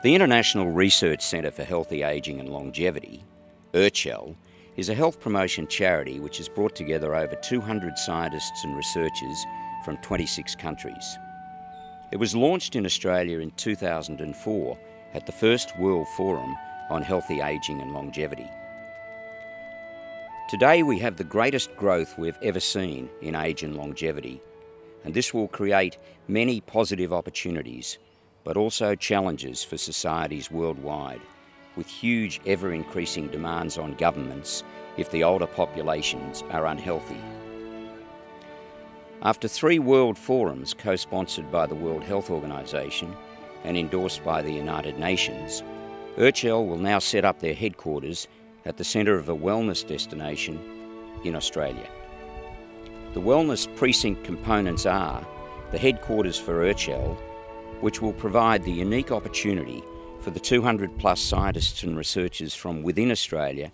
The International Research Centre for Healthy Ageing and Longevity, IRCHAL, is a health promotion charity which has brought together over 200 scientists and researchers from 26 countries. It was launched in Australia in 2004 at the first World Forum on Healthy Ageing and Longevity. Today we have the greatest growth we've ever seen in age and longevity, and this will create many positive opportunities, but also challenges for societies worldwide, with huge ever-increasing demands on governments if the older populations are unhealthy. After 3 world forums co-sponsored by the World Health Organization and endorsed by the United Nations, IRCHAL will now set up their headquarters at the centre of a wellness destination in Australia. The wellness precinct components are the headquarters for IRCHAL, which will provide the unique opportunity for the 200 plus scientists and researchers from within Australia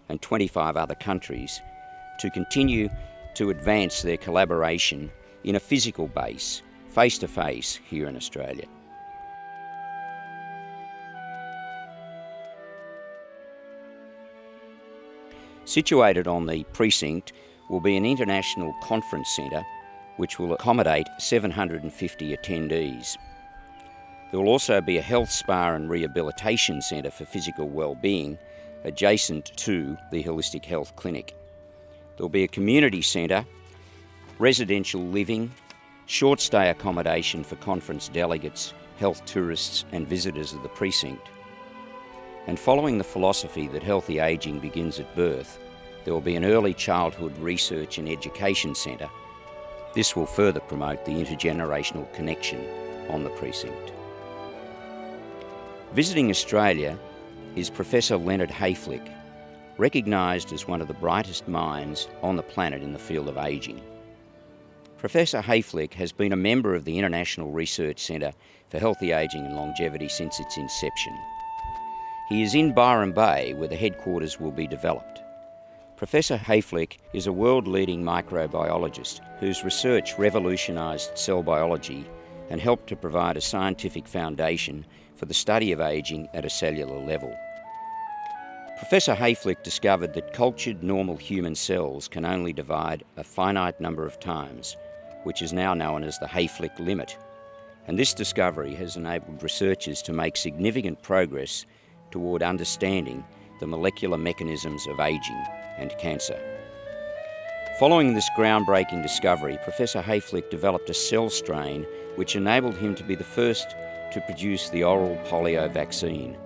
and 25 other countries to continue to advance their collaboration in a physical base, face-to-face here in Australia. Situated on the precinct will be an international conference centre which will accommodate 750 attendees. There will also be a health spa and rehabilitation centre for physical well-being adjacent to the Holistic Health Clinic. There will be a community centre, residential living, short stay accommodation for conference delegates, health tourists and visitors of the precinct. And following the philosophy that healthy ageing begins at birth, there will be an early childhood research and education centre. This will further promote the intergenerational connection on the precinct. Visiting Australia is Professor Leonard Hayflick, recognised as one of the brightest minds on the planet in the field of ageing. Professor Hayflick has been a member of the International Research Centre for Healthy Ageing and Longevity since its inception. He is in Byron Bay, where the headquarters will be developed. Professor Hayflick is a world-leading microbiologist whose research revolutionised cell biology and helped to provide a scientific foundation for the study of ageing at a cellular level. Professor Hayflick discovered that cultured normal human cells can only divide a finite number of times, which is now known as the Hayflick limit. And this discovery has enabled researchers to make significant progress toward understanding the molecular mechanisms of ageing and cancer. Following this groundbreaking discovery, Professor Hayflick developed a cell strain which enabled him to be the first to produce the oral polio vaccine.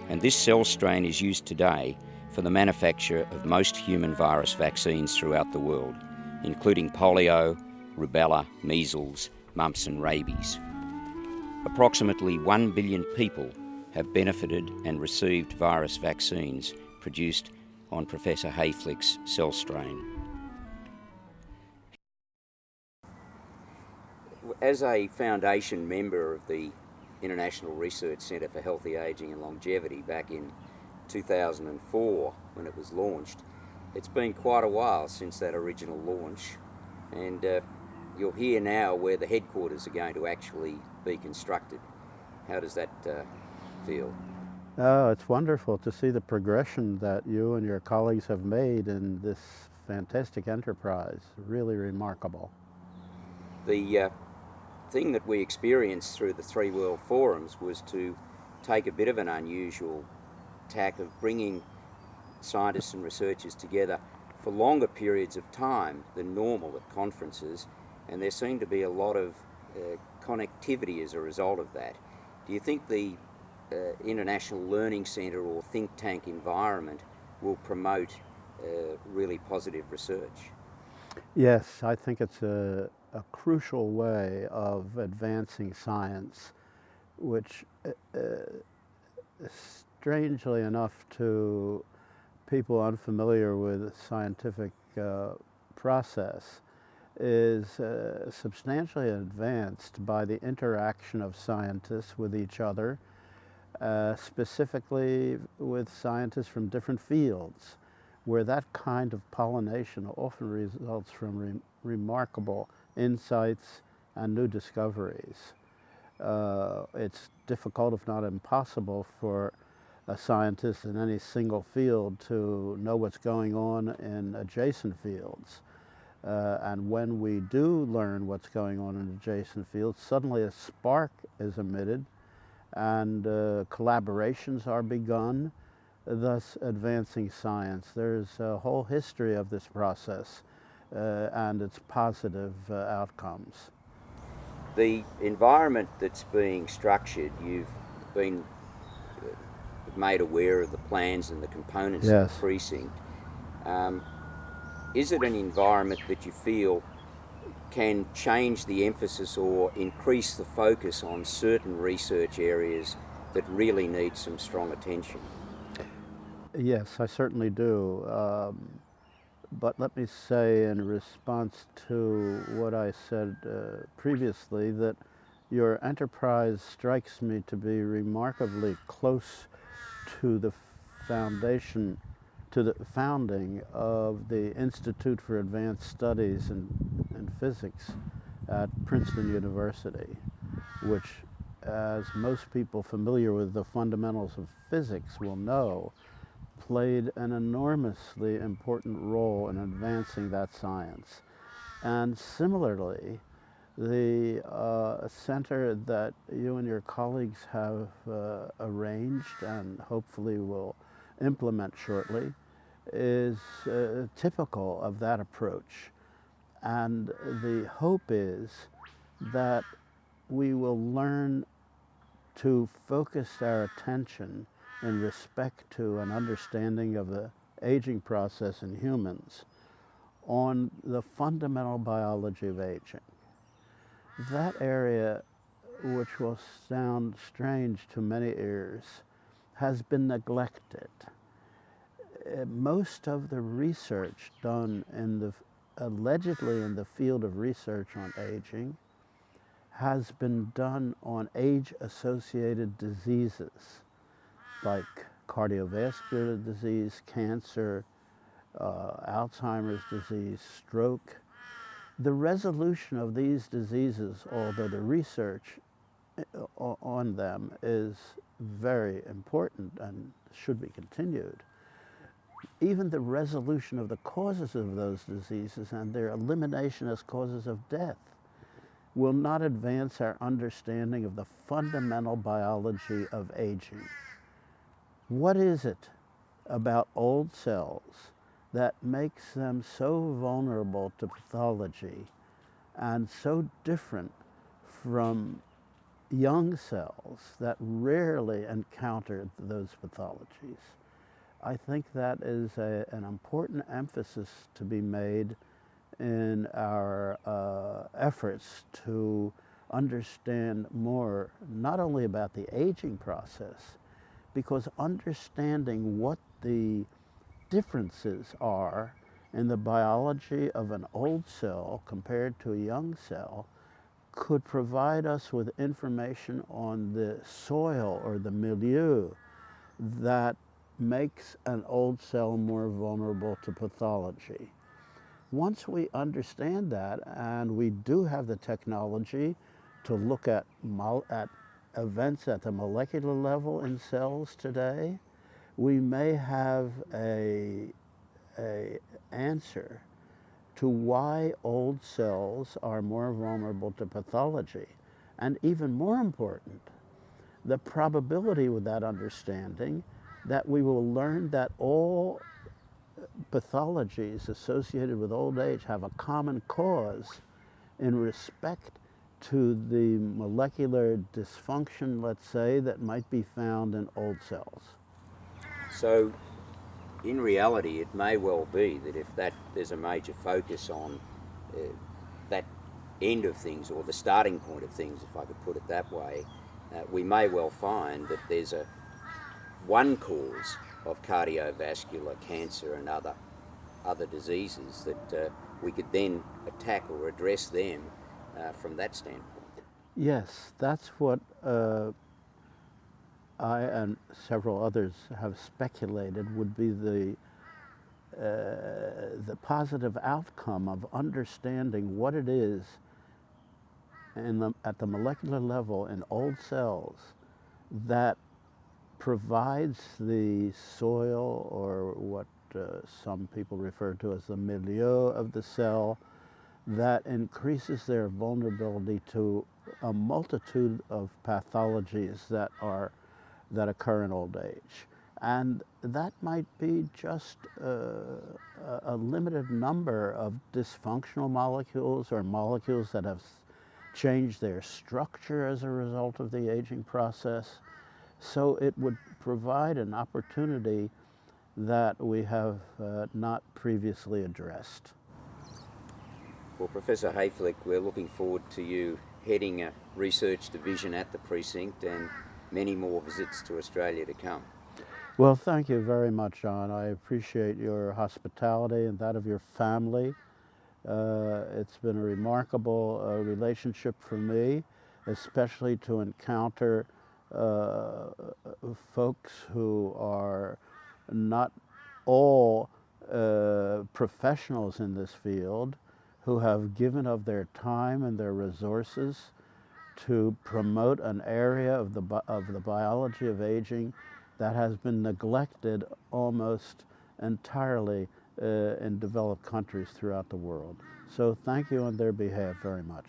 And this cell strain is used today for the manufacture of most human virus vaccines throughout the world, including polio, rubella, measles, mumps and rabies. Approximately 1 billion people have benefited and received virus vaccines produced on Professor Hayflick's cell strain. As a foundation member of the International Research Centre for Healthy Ageing and Longevity back in 2004 when it was launched, it's been quite a while since that original launch, and you're here now where the headquarters are going to actually be constructed. How does that feel? Oh, it's wonderful to see the progression that you and your colleagues have made in this fantastic enterprise. Really remarkable. The thing that we experienced through the 3 World Forums was to take a bit of an unusual tack of bringing scientists and researchers together for longer periods of time than normal at conferences, and there seemed to be a lot of connectivity as a result of that. Do you think the International Learning Centre or think tank environment will promote really positive research? Yes, I think it's a crucial way of advancing science, which strangely enough to people unfamiliar with scientific process is substantially advanced by the interaction of scientists with each other, specifically with scientists from different fields, where that kind of pollination often results from remarkable insights and new discoveries. It's difficult, if not impossible, for a scientist in any single field to know what's going on in adjacent fields. And when we do learn what's going on in adjacent fields, suddenly a spark is emitted and collaborations are begun, thus advancing science. There's a whole history of this process and its positive outcomes. The environment that's being structured, you've been made aware of the plans and the components of Yes. the precinct. Is it an environment that you feel can change the emphasis or increase the focus on certain research areas that really need some strong attention? Yes, I certainly do. But let me say in response to what I said previously that your enterprise strikes me to be remarkably close to the foundation, to the founding of the Institute for Advanced Studies in Physics at Princeton University, which, as most people familiar with the fundamentals of physics will know, played an enormously important role in advancing that science. And similarly, the center that you and your colleagues have arranged and hopefully will implement shortly is typical of that approach. And the hope is that we will learn to focus our attention in respect to an understanding of the aging process in humans on the fundamental biology of aging. That area, which will sound strange to many ears, has been neglected. Most of the research done allegedly in the field of research on aging has been done on age-associated diseases like cardiovascular disease, cancer, Alzheimer's disease, stroke. The resolution of these diseases, although the research on them is very important and should be continued, even the resolution of the causes of those diseases and their elimination as causes of death will not advance our understanding of the fundamental biology of aging. What is it about old cells that makes them so vulnerable to pathology and so different from young cells that rarely encounter those pathologies? I think that is an important emphasis to be made in our efforts to understand more, not only about the aging process, because understanding what the differences are in the biology of an old cell compared to a young cell could provide us with information on the soil or the milieu that makes an old cell more vulnerable to pathology. Once we understand that, and we do have the technology to look at events at the molecular level in cells today, we may have a answer to why old cells are more vulnerable to pathology. And even more important, the probability with that understanding that we will learn that all pathologies associated with old age have a common cause in respect to the molecular dysfunction, let's say, that might be found in old cells. So, in reality, it may well be that if there's a major focus on that end of things, or the starting point of things, if I could put it that way, we may well find that there's one cause of cardiovascular cancer and other diseases that we could then attack or address them from that standpoint. Yes, that's what I and several others have speculated would be the positive outcome of understanding what it is at the molecular level in old cells that provides the soil, or what some people refer to as the milieu of the cell, that increases their vulnerability to a multitude of pathologies that occur in old age. And that might be just a limited number of dysfunctional molecules, or molecules that have changed their structure as a result of the aging process. So it would provide an opportunity that we have not previously addressed. Well, Professor Hayflick, we're looking forward to you heading a research division at the Precinct and many more visits to Australia to come. Well, thank you very much, John. I appreciate your hospitality and that of your family. It's been a remarkable relationship for me, especially to encounter folks who are not all professionals in this field, who have given of their time and their resources to promote an area of the biology of aging that has been neglected almost entirely in developed countries throughout the world. So thank you on their behalf very much.